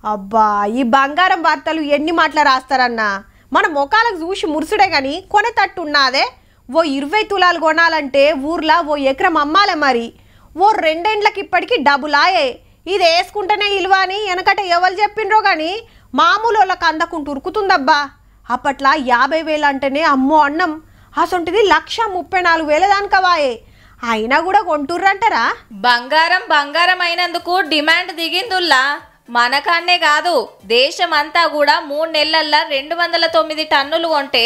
అబ్బా ఈ బంగారం వార్తలు ఎన్ని మాటలు రాస్తారన్నా మన మొఖాలకు చూసి మురుసుడే గాని కొనేటట్టున్నాదే ఓ 20 తులాలు కొనాలంటే ఊర్లో ఓ ఎకరం అమ్మాలే మరి ఓ రెండేండ్లకి ఇప్పటికి డబులాయే ఇది వేసుకుంటేనే ఇల్వా అని వెనకట ఎవరు చెప్పిండ్రో గాని మామూలు వాళ్ళకి అందకుంటూ ఉరుకుతుందబ్బా అప్పట్లా 50,000 అంటేనే అమ్మో అన్నం అసొంటిది 1,34,000 దానికవాయే అయినా కూడా కొంటుర్రంటారా బంగారం అయినందుకు డిమాండ్ దిగిందుల్లా మనకన్నే కాదు దేశమంతా కూడా 3 నెలల్లో 209 టన్నులు కొంటే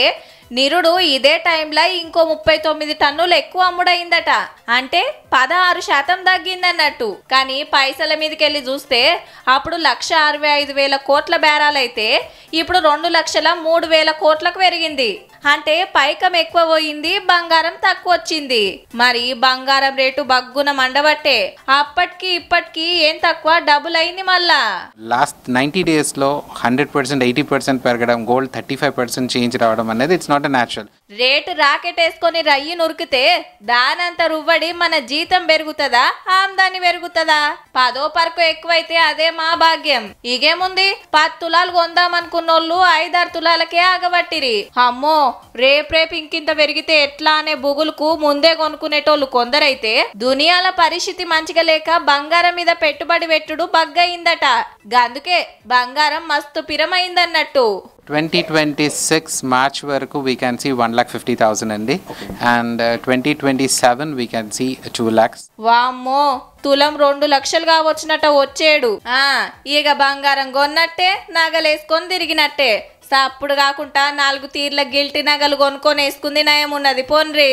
నిరుడు ఇదే టైంలో ఇంకో 39 టన్నులు ఎక్కువ అమ్ముడైందట అంటే 16% తగ్గిందన్నట్టు కానీ పైసల మీదకెళ్ళి చూస్తే అప్పుడు 1,65,000 కోట్ల బేరాలైతే ఇప్పుడు 2,03,000 కోట్లకు పెరిగింది అంటే పైకం ఎక్కువ పోయింది బంగారం తక్కువ వచ్చింది మరి బంగారం రేటు బగ్గున మండబట్టే అప్పటికి ఇప్పటికి ఏం తక్కువ డబుల్ అయింది మళ్ళా లాస్ట్ 90 days లో 100% 80% పెరగడం గోల్డ్ 35% చేంజ్ రావడం అనేది it's not a natural rate rocket వేసుకొని రయ్యి నురికితే దానంత రువ్వడి మన జీతం పెరుగుతుందా ఆమ్దాని పెరుగుతుందా 10 పరకు ఎక్కువైతే అదే మా భాగ్యం ఇగేముంది 10 తులాలు కొందామనుకున్నోళ్ళు 5-6 తులాలకే ఆగబట్టిరి అమ్మో రేపు ఇంకింత పెరిగితే ఎట్లా అనే బుగులుకు ముందే కొనుక్కునేటోళ్ళు కొందరైతే దునియాల పరిస్థితి మంచిగా లేక బంగారం మీద పెట్టుబడి పెట్టుడు బగ్గయిందట గందుకే బంగారం మస్తు పిరమైందన్నట్టు 2026 మార్చ్ వరకు we can see 1,50,000 అండి and 2027 we can see 2 lakhs వామ్మో తులం 2 లక్షలుగా వచ్చినట్ట వచ్చేడు ఇక బంగారం కొన్నట్టే నగలేసుకొని తిరిగినట్టే సప్పుడు కాకుండా 4 తీర్ల గిల్టి నగలు కొనుక్కొని వేసుకుంది నయం ఉన్నది పోన్రీ